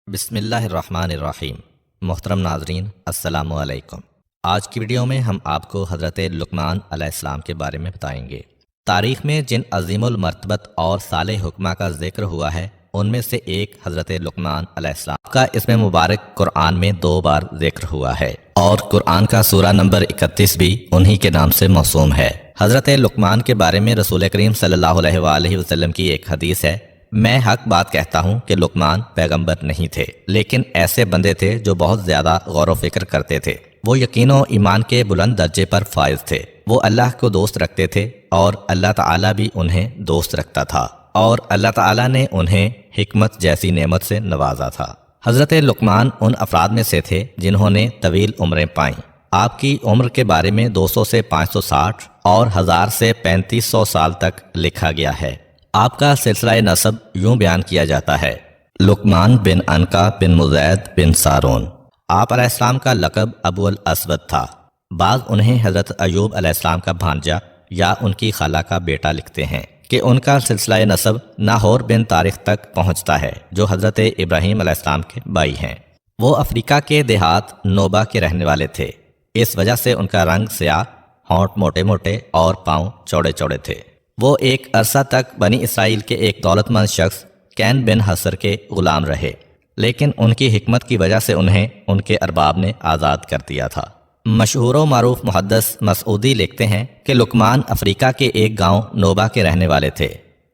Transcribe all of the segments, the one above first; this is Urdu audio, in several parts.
بسم اللہ الرحمن الرحیم۔ محترم ناظرین، السلام علیکم۔ آج کی ویڈیو میں ہم آپ کو حضرت لقمان علیہ السلام کے بارے میں بتائیں گے۔ تاریخ میں جن عظیم المرتبت اور صالح حکمہ کا ذکر ہوا ہے ان میں سے ایک حضرت لقمان علیہ السلام کا اسم مبارک قرآن میں 2 بار ذکر ہوا ہے، اور قرآن کا سورہ نمبر 31 بھی انہی کے نام سے موسوم ہے۔ حضرت لقمان کے بارے میں رسول کریم صلی اللہ علیہ وآلہ وسلم کی ایک حدیث ہے: میں حق بات کہتا ہوں کہ لقمان پیغمبر نہیں تھے، لیکن ایسے بندے تھے جو بہت زیادہ غور و فکر کرتے تھے۔ وہ یقین و ایمان کے بلند درجے پر فائز تھے۔ وہ اللہ کو دوست رکھتے تھے اور اللہ تعالیٰ بھی انہیں دوست رکھتا تھا، اور اللہ تعالیٰ نے انہیں حکمت جیسی نعمت سے نوازا تھا۔ حضرت لقمان ان افراد میں سے تھے جنہوں نے طویل عمریں پائیں۔ آپ کی عمر کے بارے میں 200 سے 560 اور 1000 سے 3500 سال تک لکھا گیا ہے۔ آپ کا سلسلہ نسب یوں بیان کیا جاتا ہے: لقمان بن عنقا بن مزید بن سارون۔ آپ علیہ السلام کا لقب ابو الاسود تھا۔ بعض انہیں حضرت ایوب علیہ السلام کا بھانجا یا ان کی خالہ کا بیٹا لکھتے ہیں کہ ان کا سلسلہ نسب ناہور بن طارق تک پہنچتا ہے، جو حضرت ابراہیم علیہ السلام کے بھائی ہیں۔ وہ افریقہ کے دیہات نوبہ کے رہنے والے تھے۔ اس وجہ سے ان کا رنگ سیاہ، ہونٹ موٹے موٹے اور پاؤں چوڑے چوڑے تھے۔ وہ ایک عرصہ تک بنی اسرائیل کے ایک دولت مند شخص کین بن حصر کے غلام رہے، لیکن ان کی حکمت کی وجہ سے انہیں ان کے ارباب نے آزاد کر دیا تھا۔ مشہور و معروف محدث مسعودی لکھتے ہیں کہ لقمان افریقہ کے ایک گاؤں نوبہ کے رہنے والے تھے۔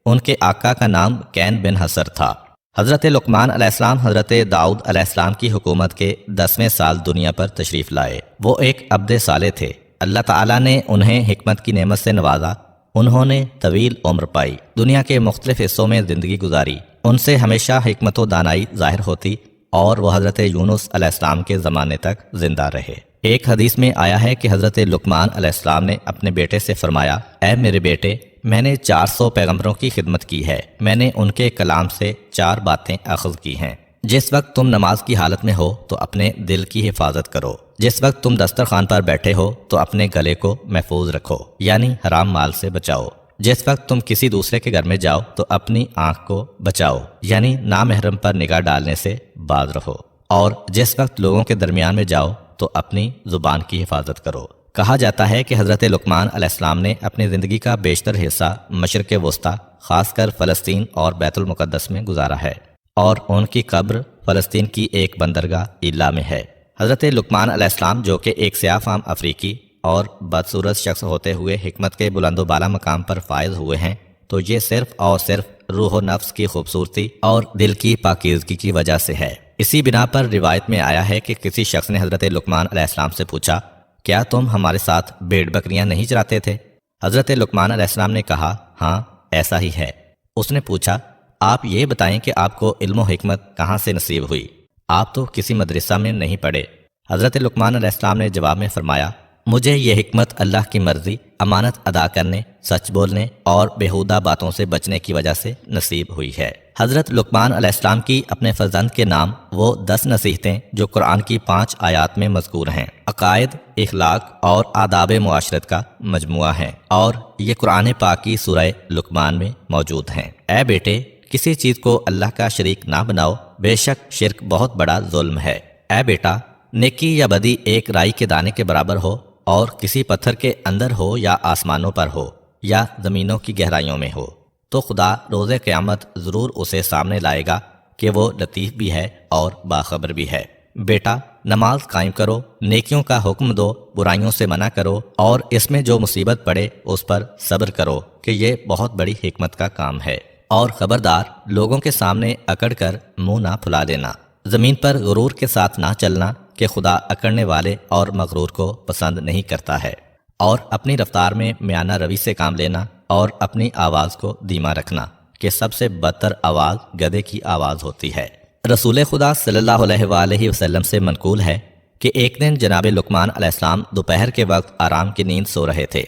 ان کے آقا کا نام کین بن حصر تھا۔ حضرت لقمان علیہ السلام حضرت داؤد علیہ السلام کی حکومت کے 10ویں سال دنیا پر تشریف لائے۔ وہ ایک عبد صالح تھے۔ اللہ تعالیٰ نے انہیں حکمت کی نعمت سے نوازا۔ انہوں نے طویل عمر پائی، دنیا کے مختلف حصوں میں زندگی گزاری۔ ان سے ہمیشہ حکمت و دانائی ظاہر ہوتی، اور وہ حضرت یونس علیہ السلام کے زمانے تک زندہ رہے۔ ایک حدیث میں آیا ہے کہ حضرت لقمان علیہ السلام نے اپنے بیٹے سے فرمایا: اے میرے بیٹے، میں نے 400 پیغمبروں کی خدمت کی ہے۔ میں نے ان کے کلام سے 4 باتیں اخذ کی ہیں: جس وقت تم نماز کی حالت میں ہو تو اپنے دل کی حفاظت کرو، جس وقت تم دسترخوان پر بیٹھے ہو تو اپنے گلے کو محفوظ رکھو، یعنی حرام مال سے بچاؤ، جس وقت تم کسی دوسرے کے گھر میں جاؤ تو اپنی آنکھ کو بچاؤ، یعنی نامحرم پر نگاہ ڈالنے سے باز رہو، اور جس وقت لوگوں کے درمیان میں جاؤ تو اپنی زبان کی حفاظت کرو۔ کہا جاتا ہے کہ حضرت لقمان علیہ السلام نے اپنی زندگی کا بیشتر حصہ مشرق وسطیٰ، خاص کر فلسطین اور بیت المقدس میں گزارا ہے، اور ان کی قبر فلسطین کی ایک بندرگاہ ایلا میں ہے۔ حضرت لقمان علیہ السلام، جو کہ ایک سیاہ فام افریقی اور بدصورت شخص ہوتے ہوئے حکمت کے بلند و بالا مقام پر فائز ہوئے ہیں، تو یہ صرف اور صرف روح و نفس کی خوبصورتی اور دل کی پاکیزگی کی وجہ سے ہے۔ اسی بنا پر روایت میں آیا ہے کہ کسی شخص نے حضرت لقمان علیہ السلام سے پوچھا: کیا تم ہمارے ساتھ بھیڑ بکریاں نہیں چراتے تھے؟ حضرت لقمان علیہ السلام نے کہا: ہاں، ایسا ہی ہے۔ اس نے پوچھا: آپ یہ بتائیں کہ آپ کو علم و حکمت کہاں سے نصیب ہوئی؟ آپ تو کسی مدرسہ میں نہیں پڑھے۔ حضرت لقمان علیہ السلام نے جواب میں فرمایا: مجھے یہ حکمت اللہ کی مرضی، امانت ادا کرنے، سچ بولنے اور بیہودہ باتوں سے بچنے کی وجہ سے نصیب ہوئی ہے۔ حضرت لقمان علیہ السلام کی اپنے فرزند کے نام وہ 10 نصیحتیں جو قرآن کی 5 آیات میں مذکور ہیں، عقائد، اخلاق اور آداب معاشرت کا مجموعہ ہیں، اور یہ قرآن پاک کی سورہ لقمان میں موجود ہیں۔ اے بیٹے، کسی چیز کو اللہ کا شریک نہ بناؤ، بے شک شرک بہت بڑا ظلم ہے۔ اے بیٹا، نیکی یا بدی ایک رائی کے دانے کے برابر ہو، اور کسی پتھر کے اندر ہو یا آسمانوں پر ہو یا زمینوں کی گہرائیوں میں ہو، تو خدا روز قیامت ضرور اسے سامنے لائے گا کہ وہ لطیف بھی ہے اور باخبر بھی ہے۔ بیٹا، نماز قائم کرو، نیکیوں کا حکم دو، برائیوں سے منع کرو، اور اس میں جو مصیبت پڑے اس پر صبر کرو کہ یہ بہت بڑی حکمت کا کام ہے۔ اور خبردار، لوگوں کے سامنے اکڑ کر منہ نہ پھلا دینا، زمین پر غرور کے ساتھ نہ چلنا کہ خدا اکڑنے والے اور مغرور کو پسند نہیں کرتا ہے، اور اپنی رفتار میں میانہ روی سے کام لینا، اور اپنی آواز کو دھیما رکھنا کہ سب سے بدتر آواز گدھے کی آواز ہوتی ہے۔ رسول خدا صلی اللہ علیہ وآلہ وسلم سے منقول ہے کہ ایک دن جناب لقمان علیہ السلام دوپہر کے وقت آرام کی نیند سو رہے تھے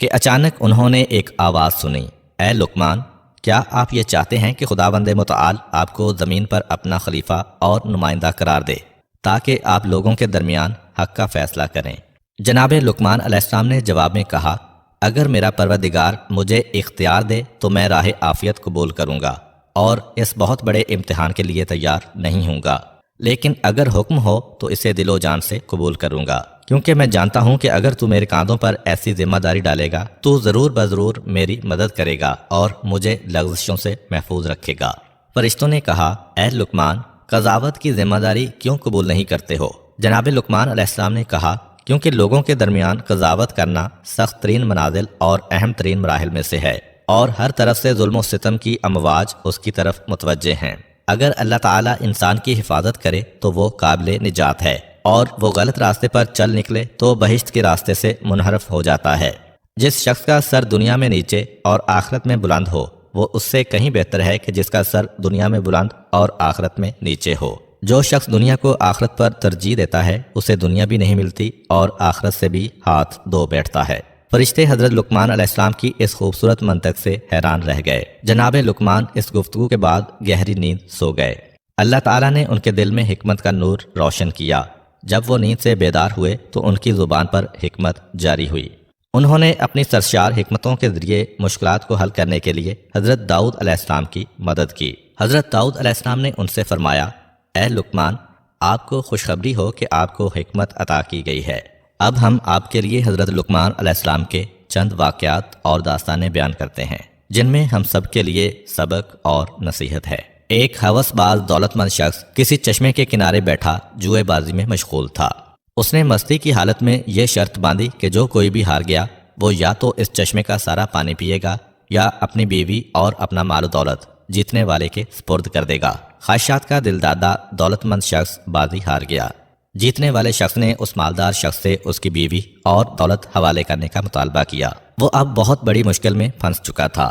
کہ اچانک انہوں نے ایک آواز سنی: اے لقمان، کیا آپ یہ چاہتے ہیں کہ خداوند متعال آپ کو زمین پر اپنا خلیفہ اور نمائندہ قرار دے تاکہ آپ لوگوں کے درمیان حق کا فیصلہ کریں؟ جناب لقمان علیہ السلام نے جواب میں کہا: اگر میرا پروردگار مجھے اختیار دے تو میں راہ عافیت قبول کروں گا، اور اس بہت بڑے امتحان کے لیے تیار نہیں ہوں گا، لیکن اگر حکم ہو تو اسے دل و جان سے قبول کروں گا، کیونکہ میں جانتا ہوں کہ اگر تو میرے کاندھوں پر ایسی ذمہ داری ڈالے گا تو ضرور بضرور میری مدد کرے گا اور مجھے لغزشوں سے محفوظ رکھے گا۔ فرشتوں نے کہا، اے لقمان، قضاوت کی ذمہ داری کیوں قبول نہیں کرتے ہو؟ جناب لقمان علیہ السلام نے کہا، کیونکہ لوگوں کے درمیان قضاوت کرنا سخت ترین منازل اور اہم ترین مراحل میں سے ہے، اور ہر طرف سے ظلم و ستم کی امواج اس کی طرف متوجہ ہیں۔ اگر اللہ تعالیٰ انسان کی حفاظت کرے تو وہ قابل نجات ہے، اور وہ غلط راستے پر چل نکلے تو بہشت کے راستے سے منحرف ہو جاتا ہے۔ جس شخص کا سر دنیا میں نیچے اور آخرت میں بلند ہو، وہ اس سے کہیں بہتر ہے کہ جس کا سر دنیا میں بلند اور آخرت میں نیچے ہو۔ جو شخص دنیا کو آخرت پر ترجیح دیتا ہے اسے دنیا بھی نہیں ملتی اور آخرت سے بھی ہاتھ دھو بیٹھتا ہے۔ فرشتے حضرت لقمان علیہ السلام کی اس خوبصورت منطق سے حیران رہ گئے۔ جناب لقمان اس گفتگو کے بعد گہری نیند سو گئے۔ اللہ تعالیٰ نے ان کے دل میں حکمت کا نور روشن کیا۔ جب وہ نیند سے بیدار ہوئے تو ان کی زبان پر حکمت جاری ہوئی۔ انہوں نے اپنی سرشار حکمتوں کے ذریعے مشکلات کو حل کرنے کے لیے حضرت داؤد علیہ السلام کی مدد کی۔ حضرت داؤد علیہ السلام نے ان سے فرمایا، اے لقمان، آپ کو خوشخبری ہو کہ آپ کو حکمت عطا کی گئی ہے۔ اب ہم آپ کے لیے حضرت لقمان علیہ السلام کے چند واقعات اور داستانیں بیان کرتے ہیں جن میں ہم سب کے لیے سبق اور نصیحت ہے۔ ایک ہوس باز دولت مند شخص کسی چشمے کے کنارے بیٹھا جوئے بازی میں مشغول تھا۔ اس نے مستی کی حالت میں یہ شرط باندھی کہ جو کوئی بھی ہار گیا وہ یا تو اس چشمے کا سارا پانی پیے گا یا اپنی بیوی اور اپنا مال و دولت جیتنے والے کے سپرد کر دے گا۔ خواہشات کا دلدادہ دولت مند شخص بازی ہار گیا۔ جیتنے والے شخص نے اس مالدار شخص سے اس کی بیوی اور دولت حوالے کرنے کا مطالبہ کیا۔ وہ اب بہت بڑی مشکل میں پھنس چکا تھا۔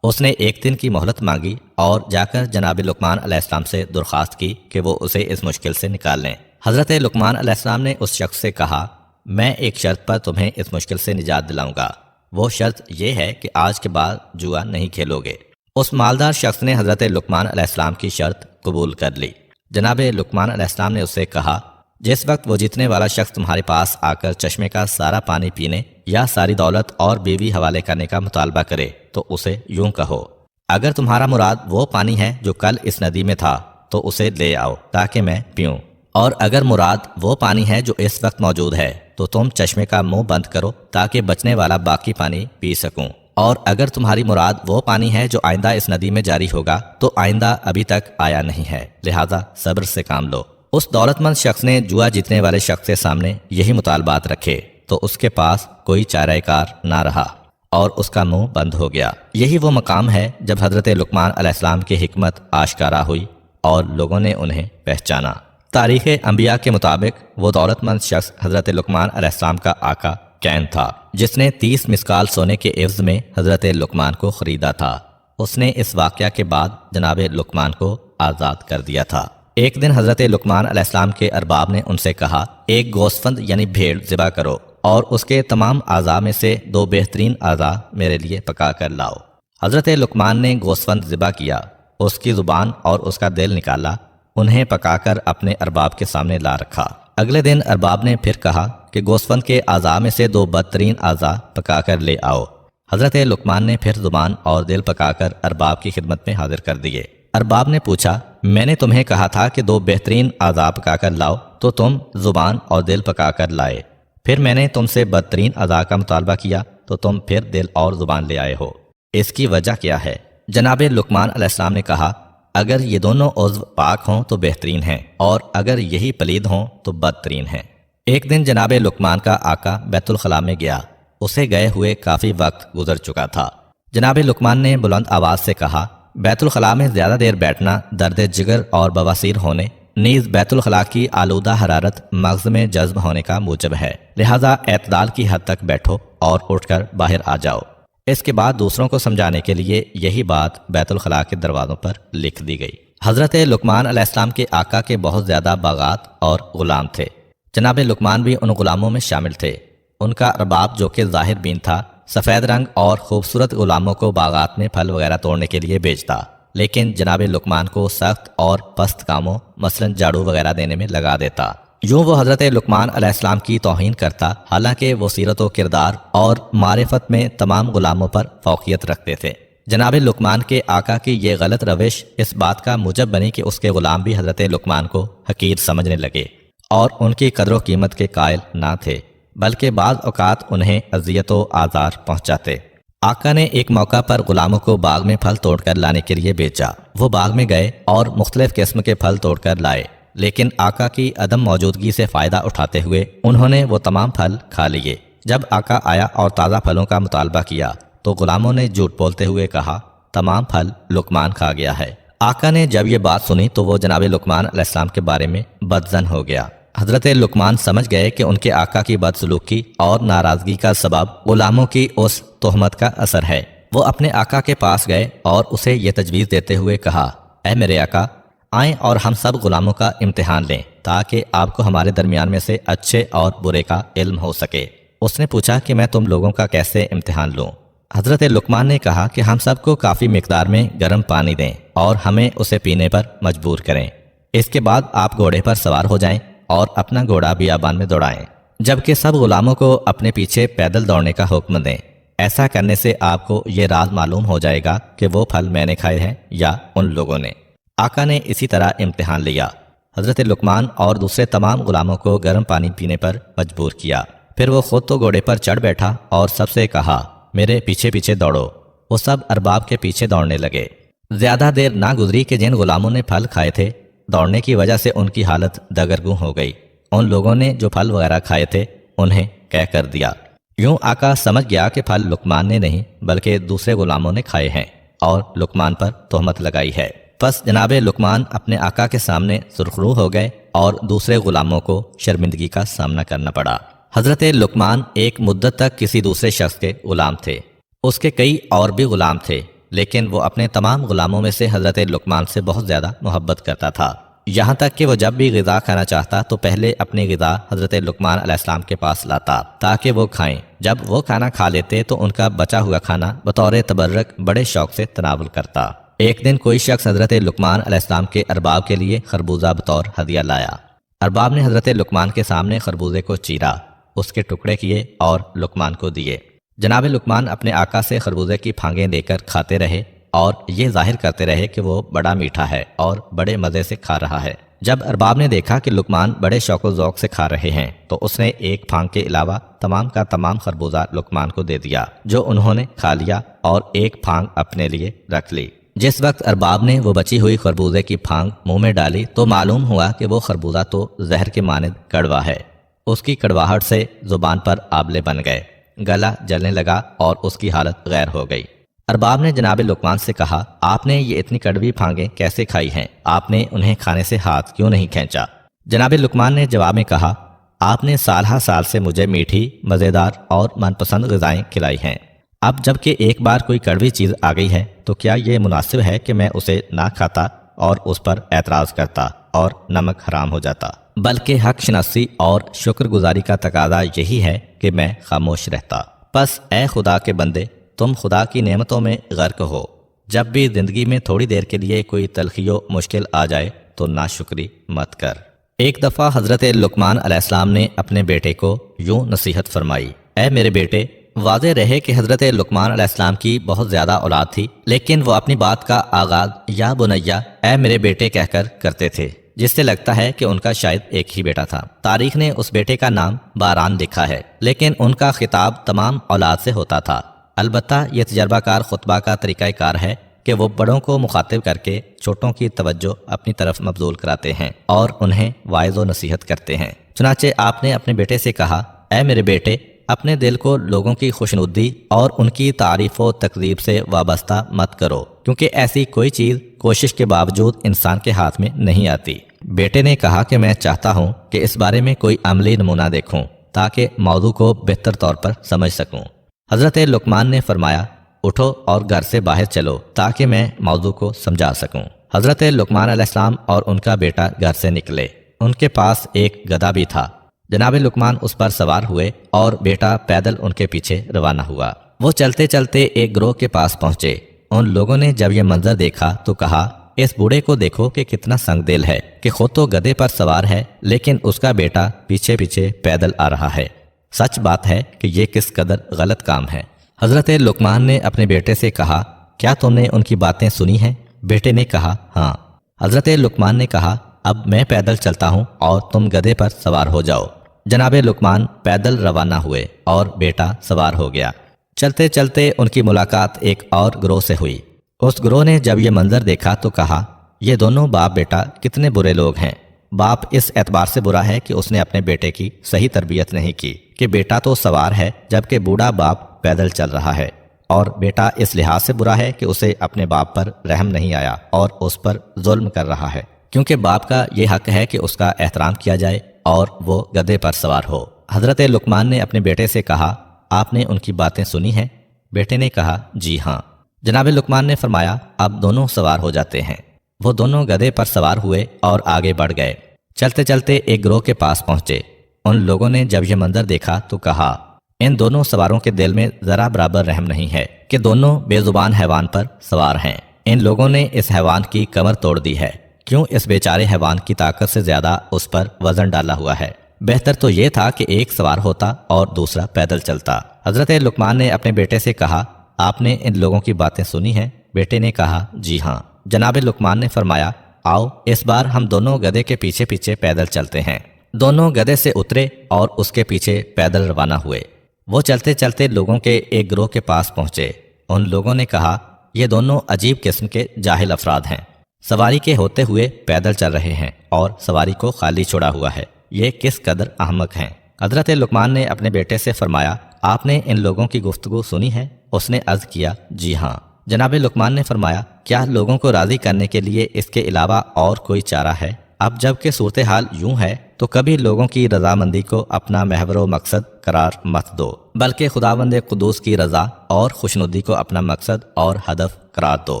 اس نے ایک دن کی مہلت مانگی اور جا کر جناب لقمان علیہ السلام سے درخواست کی کہ وہ اسے اس مشکل سے نکال لیں۔ حضرت لقمان علیہ السلام نے اس شخص سے کہا، میں ایک شرط پر تمہیں اس مشکل سے نجات دلاؤں گا۔ وہ شرط یہ ہے کہ آج کے بعد جوا نہیں کھیلو گے۔ اس مالدار شخص نے حضرت لقمان علیہ السلام کی شرط قبول کر لی۔ جناب لقمان علیہ السلام نے اس سے کہا، جس وقت وہ جیتنے والا شخص تمہارے پاس آ کر چشمے کا سارا پانی پینے یا ساری دولت اور بیوی حوالے کرنے کا مطالبہ کرے تو اسے یوں کہو، اگر تمہارا مراد وہ پانی ہے جو کل اس ندی میں تھا تو اسے لے آؤ تاکہ میں پیوں، اور اگر مراد وہ پانی ہے جو اس وقت موجود ہے تو تم چشمے کا منہ بند کرو تاکہ بچنے والا باقی پانی پی سکوں، اور اگر تمہاری مراد وہ پانی ہے جو آئندہ اس ندی میں جاری ہوگا تو آئندہ ابھی تک آیا نہیں ہے، لہذا صبر سے کام لو۔ اس دولت مند شخص نے جوا جیتنے والے شخص کے سامنے یہی مطالبات رکھے تو اس کے پاس کوئی چارہ کار نہ رہا اور اس کا منہ بند ہو گیا۔ یہی وہ مقام ہے جب حضرت لقمان علیہ السلام کی حکمت آشکارا ہوئی اور لوگوں نے انہیں پہچانا۔ تاریخ انبیاء کے مطابق وہ دولت مند شخص حضرت لقمان علیہ السلام کا آقا کین تھا، جس نے 30 مسکال سونے کے عوض میں حضرت لقمان کو خریدا تھا۔ اس نے اس واقعہ کے بعد جناب لقمان کو آزاد کر دیا تھا۔ ایک دن حضرت لقمان علیہ السلام کے ارباب نے ان سے کہا، ایک گوسفند یعنی بھیڑ ذبح کرو اور اس کے تمام اعضاء میں سے 2 بہترین اعضاء میرے لیے پکا کر لاؤ۔ حضرت لقمان نے گوسفند ذبح کیا، اس کی زبان اور اس کا دل نکالا، انہیں پکا کر اپنے ارباب کے سامنے لا رکھا۔ اگلے دن ارباب نے پھر کہا کہ گوسفند کے اعضاء میں سے 2 بدترین اعضاء پکا کر لے آؤ۔ حضرت لقمان نے پھر زبان اور دل پکا کر ارباب کی خدمت میں حاضر کر دیے۔ ارباب نے پوچھا، میں نے تمہیں کہا تھا کہ 2 بہترین اعضاء پکا کر لاؤ تو تم زبان اور دل پکا کر لائے، پھر میں نے تم سے بدترین اعضاء کا مطالبہ کیا تو تم پھر دل اور زبان لے آئے ہو، اس کی وجہ کیا ہے؟ جناب لقمان علیہ السلام نے کہا، اگر یہ دونوں عضو پاک ہوں تو بہترین ہیں اور اگر یہی پلید ہوں تو بدترین ہیں۔ ایک دن جناب لقمان کا آقا بیت الخلاء میں گیا، اسے گئے ہوئے کافی وقت گزر چکا تھا۔ جناب لقمان نے بلند آواز سے کہا، بیت الخلاء میں زیادہ دیر بیٹھنا درد جگر اور بواسیر ہونے نیز بیت الخلاء کی آلودہ حرارت مغز میں جذب ہونے کا موجب ہے، لہذا اعتدال کی حد تک بیٹھو اور اٹھ کر باہر آ جاؤ۔ اس کے بعد دوسروں کو سمجھانے کے لیے یہی بات بیت الخلاء کے دروازوں پر لکھ دی گئی۔ حضرت لقمان علیہ السلام کے آقا کے بہت زیادہ باغات اور غلام تھے۔ جناب لقمان بھی ان غلاموں میں شامل تھے۔ ان کا ارباب جو کہ ظاہر بین تھا، سفید رنگ اور خوبصورت غلاموں کو باغات میں پھل وغیرہ توڑنے کے لیے بھیجتا، لیکن جناب لقمان کو سخت اور پست کاموں مثلا جھاڑو وغیرہ دینے میں لگا دیتا۔ یوں وہ حضرت لقمان علیہ السلام کی توہین کرتا، حالانکہ وہ سیرت و کردار اور معرفت میں تمام غلاموں پر فوقیت رکھتے تھے۔ جناب لقمان کے آقا کی یہ غلط روش اس بات کا موجب بنی کہ اس کے غلام بھی حضرت لقمان کو حقیر سمجھنے لگے اور ان کی قدر و قیمت کے قائل نہ تھے، بلکہ بعض اوقات انہیں اذیت و آزار پہنچاتے۔ آقا نے ایک موقع پر غلاموں کو باغ میں پھل توڑ کر لانے کے لیے بھیجا۔ وہ باغ میں گئے اور مختلف قسم کے پھل توڑ کر لائے، لیکن آقا کی عدم موجودگی سے فائدہ اٹھاتے ہوئے انہوں نے وہ تمام پھل کھا لیے۔ جب آقا آیا اور تازہ پھلوں کا مطالبہ کیا تو غلاموں نے جھوٹ بولتے ہوئے کہا تمام پھل لقمان کھا گیا ہے۔ آقا نے جب یہ بات سنی تو وہ جناب لقمان علیہ السلام کے بارے میں بدظن ہو گیا۔ حضرت لقمان سمجھ گئے کہ ان کے آقا کی بدسلوکی اور ناراضگی کا سبب غلاموں کی اس تہمت کا اثر ہے۔ وہ اپنے آقا کے پاس گئے اور اسے یہ تجویز دیتے ہوئے کہا، اے میرے آقا، آئیں اور ہم سب غلاموں کا امتحان لیں تاکہ آپ کو ہمارے درمیان میں سے اچھے اور برے کا علم ہو سکے۔ اس نے پوچھا کہ میں تم لوگوں کا کیسے امتحان لوں؟ حضرت لقمان نے کہا کہ ہم سب کو کافی مقدار میں گرم پانی دیں اور ہمیں اسے پینے پر مجبور کریں۔ اس کے بعد آپ گھوڑے پر سوار ہو جائیں اور اپنا گھوڑا بیابان میں دوڑائیں، جبکہ سب غلاموں کو اپنے پیچھے پیدل دوڑنے کا حکم دیں۔ ایسا کرنے سے آپ کو یہ راز معلوم ہو جائے گا کہ وہ پھل میں نے کھائے ہیں یا ان لوگوں نے۔ آقا نے اسی طرح امتحان لیا۔ حضرت لقمان اور دوسرے تمام غلاموں کو گرم پانی پینے پر مجبور کیا۔ پھر وہ خود تو گھوڑے پر چڑھ بیٹھا اور سب سے کہا، میرے پیچھے پیچھے دوڑو۔ وہ سب ارباب کے پیچھے دوڑنے لگے۔ زیادہ دیر نہ گزری کہ جن غلاموں نے پھل کھائے تھے، دوڑنے کی وجہ سے ان کی حالت دگرگوں ہو گئی۔ ان لوگوں نے جو پھل وغیرہ کھائے تھے انہیں کہہ کر دیا۔ یوں آقا سمجھ گیا کہ پھل لقمان نے نہیں بلکہ دوسرے غلاموں نے کھائے ہیں اور لقمان پر تہمت لگائی ہے۔ پس جناب لقمان اپنے آقا کے سامنے سرخرو ہو گئے اور دوسرے غلاموں کو شرمندگی کا سامنا کرنا پڑا۔ حضرت لقمان ایک مدت تک کسی دوسرے شخص کے غلام تھے۔ اس کے کئی اور بھی غلام تھے، لیکن وہ اپنے تمام غلاموں میں سے حضرت لقمان سے بہت زیادہ محبت کرتا تھا، یہاں تک کہ وہ جب بھی غذا کھانا چاہتا تو پہلے اپنی غذا حضرت لقمان علیہ السلام کے پاس لاتا تاکہ وہ کھائیں۔ جب وہ کھانا کھا لیتے تو ان کا بچا ہوا کھانا بطور تبرک بڑے شوق سے تناول کرتا۔ ایک دن کوئی شخص حضرت لقمان علیہ السلام کے ارباب کے لیے خربوزہ بطور ہدیہ لایا۔ ارباب نے حضرت لقمان کے سامنے خربوزے کو چیرا، اس کے ٹکڑے کیے اور لقمان کو دیے۔ جناب لقمان اپنے آقا سے خربوزے کی پھانگیں لے کر کھاتے رہے اور یہ ظاہر کرتے رہے کہ وہ بڑا میٹھا ہے اور بڑے مزے سے کھا رہا ہے۔ جب ارباب نے دیکھا کہ لقمان بڑے شوق و ذوق سے کھا رہے ہیں تو اس نے ایک پھانگ کے علاوہ تمام کا تمام خربوزہ لقمان کو دے دیا، جو انہوں نے کھا لیا اور ایک پھانگ اپنے لیے رکھ لی۔ جس وقت ارباب نے وہ بچی ہوئی خربوزے کی پھانگ منہ میں ڈالی تو معلوم ہوا کہ وہ خربوزہ تو زہر کے مانند کڑوا ہے۔ اس کی کڑواہٹ سے زبان پر آبلے بن گئے، گلا جلنے لگا اور اس کی حالت غیر ہو گئی۔ ارباب نے جناب لقمان سے کہا، آپ نے یہ اتنی کڑوی پھانگیں کیسے کھائی ہیں؟ آپ نے انہیں کھانے سے ہاتھ کیوں نہیں کھینچا؟ جناب لقمان نے جواب میں کہا، آپ نے سال ہر سال سے مجھے میٹھی، مزیدار اور من پسند غذائیں کھلائی ہیں۔ اب جب کہ ایک بار کوئی کڑوی چیز آ گئی ہے تو کیا یہ مناسب ہے کہ میں اسے نہ کھاتا اور اس پر اعتراض کرتا اور نمک حرام ہو جاتا؟ بلکہ حق شناسی اور شکر گزاری کا تقاضا یہی ہے کہ میں خاموش رہتا۔ پس اے خدا کے بندے، تم خدا کی نعمتوں میں غرق ہو۔ جب بھی زندگی میں تھوڑی دیر کے لیے کوئی تلخی و مشکل آ جائے تو ناشکری مت کر۔ ایک دفعہ حضرت لقمان علیہ السلام نے اپنے بیٹے کو یوں نصیحت فرمائی، اے میرے بیٹے، واضح رہے کہ حضرت لقمان علیہ السلام کی بہت زیادہ اولاد تھی، لیکن وہ اپنی بات کا آغاز یا بنیا، اے میرے بیٹے کہہ کر کرتے تھے، جس سے لگتا ہے کہ ان کا شاید ایک ہی بیٹا تھا۔ تاریخ نے اس بیٹے کا نام باران لکھا ہے، لیکن ان کا خطاب تمام اولاد سے ہوتا تھا۔ البتہ یہ تجربہ کار خطبہ کا طریقہ کار ہے کہ وہ بڑوں کو مخاطب کر کے چھوٹوں کی توجہ اپنی طرف مبذول کراتے ہیں اور انہیں واعظ و نصیحت کرتے ہیں۔ چنانچہ آپ نے اپنے بیٹے سے کہا، اے میرے بیٹے، اپنے دل کو لوگوں کی خوشنودی اور ان کی تعریف و تکذیب سے وابستہ مت کرو، کیونکہ ایسی کوئی چیز کوشش کے باوجود انسان کے ہاتھ میں نہیں آتی۔ بیٹے نے کہا کہ میں چاہتا ہوں کہ اس بارے میں کوئی عملی نمونہ دیکھوں تاکہ موضوع کو بہتر طور پر سمجھ سکوں۔ حضرت لقمان نے فرمایا، اٹھو اور گھر سے باہر چلو تاکہ میں موضوع کو سمجھا سکوں۔ حضرت لقمان علیہ السلام اور ان کا بیٹا گھر سے نکلے۔ ان کے پاس ایک گدھا بھی تھا۔ جناب لقمان اس پر سوار ہوئے اور بیٹا پیدل ان کے پیچھے روانہ ہوا۔ وہ چلتے چلتے ایک گروہ کے پاس پہنچے۔ ان لوگوں نے جب یہ منظر دیکھا تو کہا، اس بوڑھے کو دیکھو کہ کتنا سنگ دل ہے کہ خود تو گدھے پر سوار ہے لیکن اس کا بیٹا پیچھے پیچھے پیدل آ رہا ہے۔ سچ بات ہے کہ یہ کس قدر غلط کام ہے۔ حضرت لقمان نے اپنے بیٹے سے کہا، کیا تم نے ان کی باتیں سنی ہیں؟ بیٹے نے کہا ہاں۔ حضرت لقمان نے کہا اب میں پیدل چلتا ہوں اور تم گدھے پر سوار ہو جاؤ۔ جناب لقمان پیدل روانہ ہوئے اور بیٹا سوار ہو گیا۔ چلتے چلتے ان کی ملاقات ایک اور گروہ سے ہوئی۔ اس گروہ نے جب یہ منظر دیکھا تو کہا یہ دونوں باپ بیٹا کتنے برے لوگ ہیں۔ باپ اس اعتبار سے برا ہے کہ اس نے اپنے بیٹے کی صحیح تربیت نہیں کی کہ بیٹا تو سوار ہے جبکہ بوڑھا باپ پیدل چل رہا ہے، اور بیٹا اس لحاظ سے برا ہے کہ اسے اپنے باپ پر رحم نہیں آیا اور اس پر ظلم کر رہا ہے، کیونکہ باپ کا یہ حق ہے کہ اس کا احترام کیا جائے اور وہ گدھے پر سوار ہو۔ حضرت لقمان نے اپنے بیٹے سے کہا آپ نے ان کی باتیں سنی ہیں؟ بیٹے نے کہا جی ہاں۔ جناب لقمان نے فرمایا اب دونوں سوار ہو جاتے ہیں۔ وہ دونوں گدھے پر سوار ہوئے اور آگے بڑھ گئے۔ چلتے چلتے ایک گروہ کے پاس پہنچے۔ ان لوگوں نے جب یہ منظر دیکھا تو کہا ان دونوں سواروں کے دل میں ذرا برابر رحم نہیں ہے کہ دونوں بے زبان حیوان پر سوار ہیں۔ ان لوگوں نے اس حیوان کی کمر توڑ دی ہے، کیوں اس بیچارے حیوان کی طاقت سے زیادہ اس پر وزن ڈالا ہوا ہے۔ بہتر تو یہ تھا کہ ایک سوار ہوتا اور دوسرا پیدل چلتا۔ حضرت لقمان نے اپنے بیٹے سے کہا آپ نے ان لوگوں کی باتیں سنی ہیں؟ بیٹے نے کہا جی ہاں۔ جناب لقمان نے فرمایا آؤ اس بار ہم دونوں گدھے کے پیچھے پیچھے پیدل چلتے ہیں۔ دونوں گدھے سے اترے اور اس کے پیچھے پیدل روانہ ہوئے۔ وہ چلتے چلتے لوگوں کے ایک گروہ کے پاس پہنچے۔ ان لوگوں نے کہا یہ دونوں عجیب قسم کے جاہل افراد ہیں، سواری کے ہوتے ہوئے پیدل چل رہے ہیں اور سواری کو خالی چھوڑا ہوا ہے، یہ کس قدر احمق ہیں۔ حضرت لقمان نے اپنے بیٹے سے فرمایا آپ نے ان لوگوں کی گفتگو سنی ہے؟ اس نے عرض کیا جی ہاں۔ جناب لقمان نے فرمایا کیا لوگوں کو راضی کرنے کے لیے اس کے علاوہ اور کوئی چارہ ہے؟ اب جب کہ صورتحال یوں ہے تو کبھی لوگوں کی رضامندی کو اپنا محور و مقصد قرار مت دو، بلکہ خداوند قدوس کی رضا اور خوشنودی کو اپنا مقصد اور ہدف قرار دو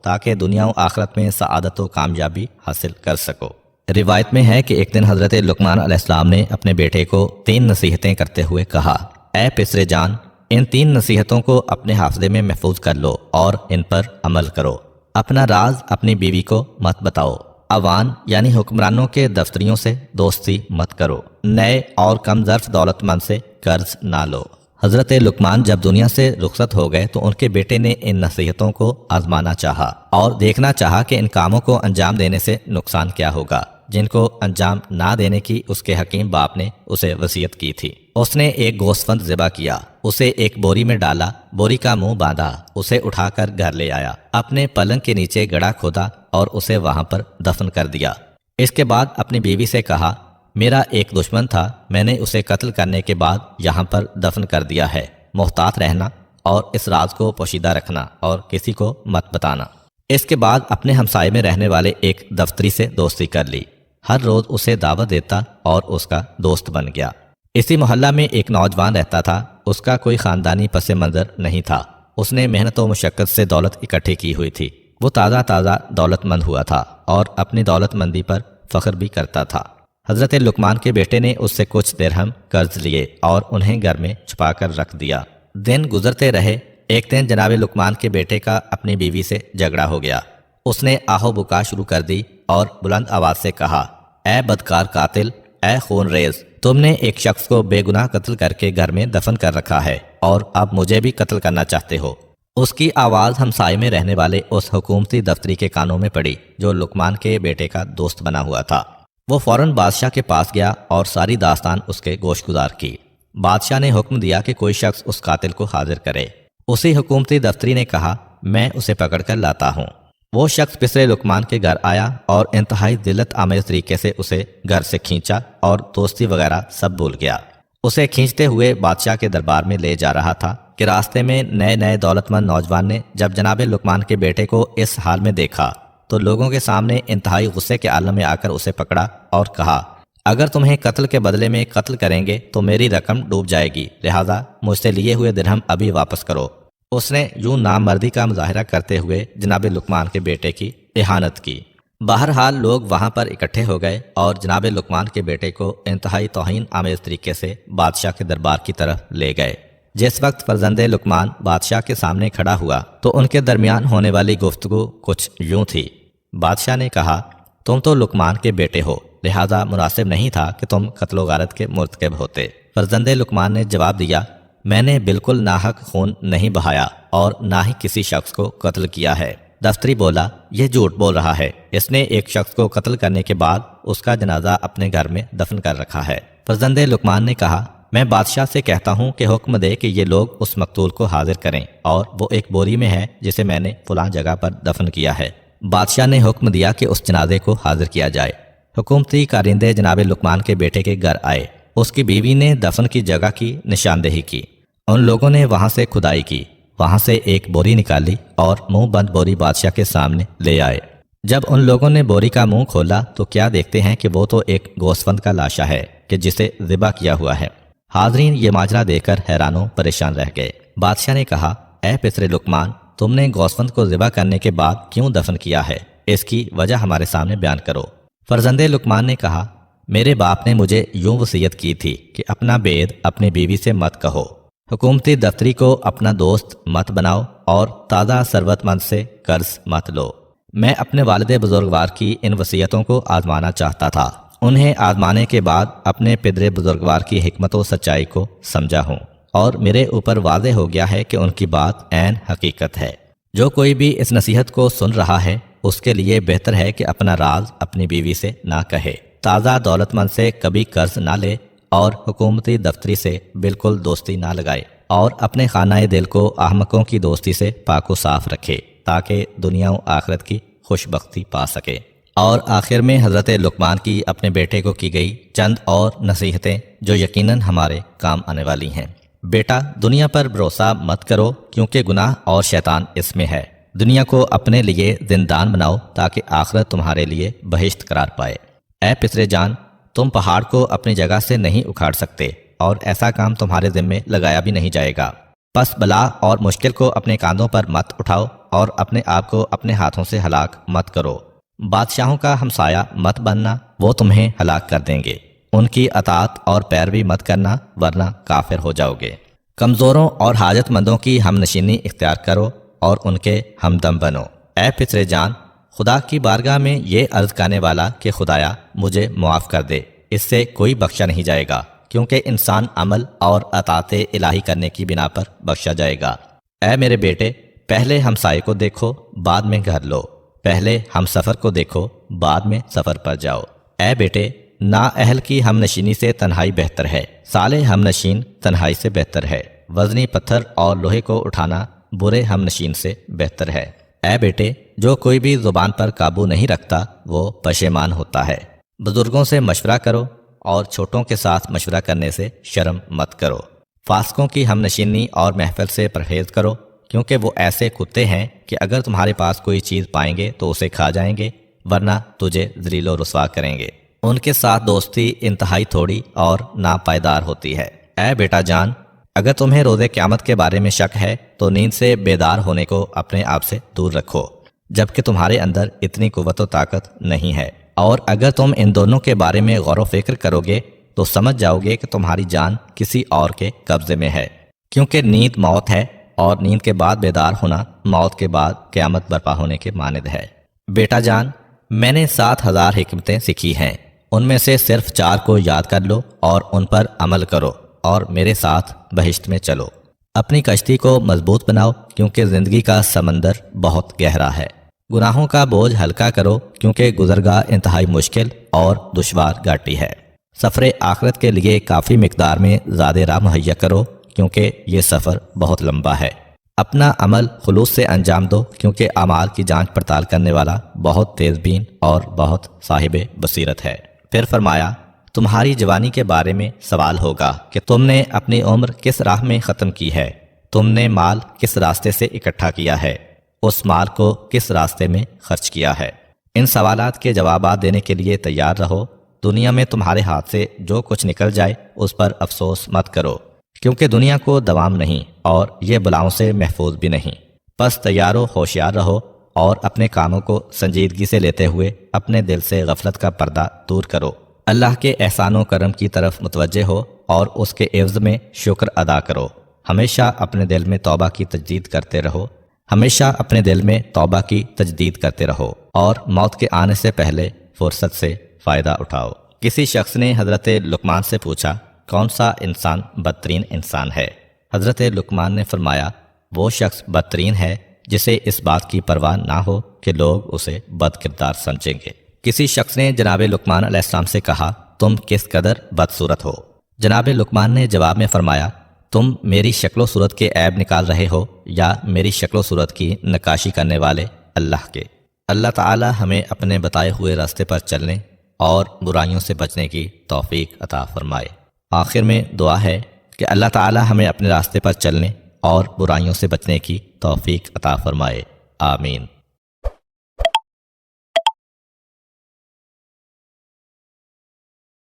تاکہ دنیا و آخرت میں سعادت و کامیابی حاصل کر سکو۔ روایت میں ہے کہ ایک دن حضرت لقمان علیہ السلام نے اپنے بیٹے کو 3 نصیحتیں کرتے ہوئے کہا اے پسر جان، ان 3 نصیحتوں کو اپنے حافظے میں محفوظ کر لو اور ان پر عمل کرو۔ اپنا راز اپنی بیوی کو مت بتاؤ، عوان یعنی حکمرانوں کے دفتریوں سے دوستی مت کرو، نئے اور کم ظرف دولت مند سے قرض نہ لو۔ حضرت لقمان جب دنیا سے رخصت ہو گئے تو ان کے بیٹے نے ان نصیحتوں کو آزمانا چاہا اور دیکھنا چاہا کہ ان کاموں کو انجام دینے سے نقصان کیا ہوگا جن کو انجام نہ دینے کی اس کے حکیم باپ نے اسے وصیت کی تھی۔ اس نے ایک گوسفند ذبح کیا، اسے ایک بوری میں ڈالا، بوری کا منہ باندھا، اسے اٹھا کر گھر لے آیا، اپنے پلنگ کے نیچے گڑھا کھودا اور اسے وہاں پر دفن کر دیا۔ اس کے بعد اپنی بیوی سے کہا میرا ایک دشمن تھا، میں نے اسے قتل کرنے کے بعد یہاں پر دفن کر دیا ہے، محتاط رہنا اور اس راز کو پوشیدہ رکھنا اور کسی کو مت بتانا۔ اس کے بعد اپنے ہمسائے میں رہنے والے ایک دفتری سے دوستی کر لی، ہر روز اسے دعوت دیتا اور اس کا دوست بن گیا۔ اسی محلہ میں ایک نوجوان رہتا تھا، اس کا کوئی خاندانی پس منظر نہیں تھا، اس نے محنت و مشقت سے دولت اکٹھی کی ہوئی تھی، وہ تازہ دولت مند ہوا تھا اور اپنی دولت مندی پر فخر بھی کرتا تھا۔ حضرت لقمان کے بیٹے نے اس سے کچھ درہم قرض لیے اور انہیں گھر میں چھپا کر رکھ دیا۔ دن گزرتے رہے، ایک دن جناب لقمان کے بیٹے کا اپنی بیوی سے جھگڑا ہو گیا، اس نے آہو بکا شروع کر دی اور بلند آواز سے کہا اے بدکار قاتل، اے خون ریز، تم نے ایک شخص کو بے گناہ قتل کر کے گھر میں دفن کر رکھا ہے اور اب مجھے بھی قتل کرنا چاہتے ہو۔ اس کی آواز ہمسائے میں رہنے والے اس حکومتی دفتری کے کانوں میں پڑی جو لقمان کے بیٹے کا دوست بنا ہوا تھا۔ وہ فوراً بادشاہ کے پاس گیا اور ساری داستان اس کے گوش گزار کی۔ بادشاہ نے حکم دیا کہ کوئی شخص اس قاتل کو حاضر کرے۔ اسی حکومتی دفتری نے کہا میں اسے پکڑ کر لاتا ہوں۔ وہ شخص پسرے لقمان کے گھر آیا اور انتہائی ذلت آمیز طریقے سے اسے گھر سے کھینچا اور دوستی وغیرہ سب بھول گیا۔ اسے کھینچتے ہوئے بادشاہ کے دربار میں لے جا رہا تھا کہ راستے میں نئے دولت مند نوجوان نے جب جناب لقمان کے بیٹے کو اس حال میں دیکھا تو لوگوں کے سامنے انتہائی غصے کے عالم میں آ کر اسے پکڑا اور کہا اگر تمہیں قتل کے بدلے میں قتل کریں گے تو میری رقم ڈوب جائے گی، لہذا مجھ سے لیے ہوئے درہم ابھی واپس کرو۔ اس نے یوں نامردی کا مظاہرہ کرتے ہوئے جناب لقمان کے بیٹے کی اہانت کی۔ بہرحال لوگ وہاں پر اکٹھے ہو گئے اور جناب لقمان کے بیٹے کو انتہائی توہین آمیز طریقے سے بادشاہ کے دربار کی طرف لے گئے۔ جس وقت فرزند لقمان بادشاہ کے سامنے کھڑا ہوا تو ان کے درمیان ہونے والی گفتگو کچھ یوں تھی۔ بادشاہ نے کہا تم تو لقمان کے بیٹے ہو، لہذا مناسب نہیں تھا کہ تم قتل و غارت کے مرتکب ہوتے۔ فرزند لقمان نے جواب دیا میں نے بالکل ناحق خون نہیں بہایا اور نہ ہی کسی شخص کو قتل کیا ہے۔ دفتری بولا، یہ جھوٹ بول رہا ہے، اس نے ایک شخص کو قتل کرنے کے بعد اس کا جنازہ اپنے گھر میں دفن کر رکھا ہے۔ فرزند لقمان نے کہا، میں بادشاہ سے کہتا ہوں کہ حکم دے کہ یہ لوگ اس مقتول کو حاضر کریں، اور وہ ایک بوری میں ہے جسے میں نے فلاں جگہ پر دفن کیا ہے۔ بادشاہ نے حکم دیا کہ اس جنازے کو حاضر کیا جائے۔ حکومتی کارندے جناب لقمان کے بیٹے کے گھر آئے۔ اس کی بیوی نے دفن کی جگہ کی نشاندہی کی۔ ان لوگوں نے وہاں سے کھدائی کی، وہاں سے ایک بوری نکالی اور منہ بند بوری بادشاہ کے سامنے لے آئے۔ جب ان لوگوں نے بوری کا منہ کھولا تو کیا دیکھتے ہیں کہ وہ تو ایک گوسفند کا لاشا ہے کہ جسے ذبح کیا ہوا ہے۔ حاضرین یہ ماجرا دیکھ کر حیران و پریشان رہ گئے۔ بادشاہ نے کہا، اے پسر لقمان، تم نے گوسفند کو ذبح کرنے کے بعد کیوں دفن کیا ہے؟ اس کی وجہ ہمارے سامنے بیان کرو۔ فرزند لقمان نے کہا، میرے باپ نے مجھے یوں وصیت کی تھی کہ اپنا بید اپنی بیوی سے مت کہو، حکومتی دفتری کو اپنا دوست مت بناؤ اور تازہ ثروت مند سے قرض مت لو۔ میں اپنے والد بزرگوار کی ان وصیتوں کو آزمانا چاہتا تھا۔ انہیں آزمانے کے بعد اپنے پدر بزرگوار کی حکمت و سچائی کو سمجھا ہوں، اور میرے اوپر واضح ہو گیا ہے کہ ان کی بات عین حقیقت ہے۔ جو کوئی بھی اس نصیحت کو سن رہا ہے اس کے لیے بہتر ہے کہ اپنا راز اپنی بیوی سے نہ کہے، تازہ دولت مند سے کبھی قرض نہ لے، اور حکومتی دفتری سے بالکل دوستی نہ لگائے، اور اپنے خانہ دل کو احمقوں کی دوستی سے پاک و صاف رکھے تاکہ دنیا و آخرت کی خوش بختی پا سکے۔ اور آخر میں حضرت لقمان کی اپنے بیٹے کو کی گئی چند اور نصیحتیں جو یقیناً ہمارے کام آنے والی ہیں۔ بیٹا، دنیا پر بھروسہ مت کرو کیونکہ گناہ اور شیطان اس میں ہے۔ دنیا کو اپنے لیے زندان بناؤ تاکہ آخرت تمہارے لیے بہشت قرار پائے۔ اے پسر جان، تم پہاڑ کو اپنی جگہ سے نہیں اکھاڑ سکتے، اور ایسا کام تمہارے ذمے لگایا بھی نہیں جائے گا۔ پس بلا اور مشکل کو اپنے کاندھوں پر مت اٹھاؤ اور اپنے آپ کو اپنے ہاتھوں سے ہلاک مت کرو۔ بادشاہوں کا ہمسایہ مت بننا، وہ تمہیں ہلاک کر دیں گے۔ ان کی اطاعت اور پیروی مت کرنا ورنہ کافر ہو جاؤ گے۔ کمزوروں اور حاجت مندوں کی ہم نشینی اختیار کرو اور ان کے ہمدم بنو۔ اے پسر جان، خدا کی بارگاہ میں یہ عرض کرنے والا کہ خدایا مجھے معاف کر دے، اس سے کوئی بخشا نہیں جائے گا، کیونکہ انسان عمل اور اطاعت الہی کرنے کی بنا پر بخشا جائے گا۔ اے میرے بیٹے، پہلے ہمسائے کو دیکھو، بعد میں گھر لو۔ پہلے ہم سفر کو دیکھو، بعد میں سفر پر جاؤ۔ اے بیٹے، نا اہل کی ہم نشینی سے تنہائی بہتر ہے، صالح ہم نشین تنہائی سے بہتر ہے۔ وزنی پتھر اور لوہے کو اٹھانا برے ہم نشین سے بہتر ہے۔ اے بیٹے، جو کوئی بھی زبان پر قابو نہیں رکھتا وہ پشیمان ہوتا ہے۔ بزرگوں سے مشورہ کرو اور چھوٹوں کے ساتھ مشورہ کرنے سے شرم مت کرو۔ فاسقوں کی ہم نشینی اور محفل سے پرہیز کرو، کیونکہ وہ ایسے کتے ہیں کہ اگر تمہارے پاس کوئی چیز پائیں گے تو اسے کھا جائیں گے، ورنہ تجھے ذلیل و رسوا کریں گے۔ ان کے ساتھ دوستی انتہائی تھوڑی اور ناپائیدار ہوتی ہے۔ اے بیٹا جان، اگر تمہیں روز قیامت کے بارے میں شک ہے تو نیند سے بیدار ہونے کو اپنے آپ سے دور رکھو، جبکہ تمہارے اندر اتنی قوت و طاقت نہیں ہے۔ اور اگر تم ان دونوں کے بارے میں غور و فکر کرو گے تو سمجھ جاؤ گے کہ تمہاری جان کسی اور کے قبضے میں ہے، کیونکہ نیند موت ہے اور نیند کے بعد بیدار ہونا موت کے بعد قیامت برپا ہونے کے مانند ہے۔ بیٹا جان، میں نے 7000 حکمتیں سیکھی ہیں، ان میں سے صرف 4 کو یاد کر لو اور ان پر عمل کرو اور میرے ساتھ بہشت میں چلو۔ اپنی کشتی کو مضبوط بناؤ کیونکہ زندگی کا سمندر بہت گہرا ہے۔ گناہوں کا بوجھ ہلکا کرو کیونکہ گزرگاہ انتہائی مشکل اور دشوار گھاٹی ہے۔ سفر آخرت کے لیے کافی مقدار میں زیادہ راہ مہیا کرو کیونکہ یہ سفر بہت لمبا ہے۔ اپنا عمل خلوص سے انجام دو کیونکہ اعمال کی جانچ پڑتال کرنے والا بہت تیز بین اور بہت صاحب بصیرت ہے۔ پھر فرمایا، تمہاری جوانی کے بارے میں سوال ہوگا کہ تم نے اپنی عمر کس راہ میں ختم کی ہے، تم نے مال کس راستے سے اکٹھا کیا ہے، اس مال کو کس راستے میں خرچ کیا ہے۔ ان سوالات کے جوابات دینے کے لیے تیار رہو۔ دنیا میں تمہارے ہاتھ سے جو کچھ نکل جائے اس پر افسوس مت کرو، کیونکہ دنیا کو دوام نہیں اور یہ بلاؤں سے محفوظ بھی نہیں۔ بس تیار و ہوشیار رہو اور اپنے کاموں کو سنجیدگی سے لیتے ہوئے اپنے دل سے غفلت کا پردہ دور کرو۔ اللہ کے احسان و کرم کی طرف متوجہ ہو اور اس کے عوض میں شکر ادا کرو۔ ہمیشہ اپنے دل میں توبہ کی تجدید کرتے رہو، ہمیشہ اپنے دل میں توبہ کی تجدید کرتے رہو اور موت کے آنے سے پہلے فرصت سے فائدہ اٹھاؤ۔ کسی شخص نے حضرت لقمان سے پوچھا، کون سا انسان بدترین انسان ہے؟ حضرت لقمان نے فرمایا وہ شخص بدترین ہے جسے اس بات کی پرواہ نہ ہو کہ لوگ اسے بد کردار سمجھیں گے۔ کسی شخص نے جناب لقمان علیہ السلام سے کہا تم کس قدر بدصورت ہو؟ جناب لقمان نے جواب میں فرمایا تم میری شکل و صورت کے عیب نکال رہے ہو یا میری شکل و صورت کی نقاشی کرنے والے اللہ کے؟ اللہ تعالی ہمیں اپنے بتائے ہوئے راستے پر چلنے اور برائیوں سے بچنے کی توفیق عطا فرمائے۔ آخر میں دعا ہے کہ اللہ تعالی ہمیں اپنے راستے پر چلنے اور برائیوں سے بچنے کی توفیق عطا فرمائے۔ آمین۔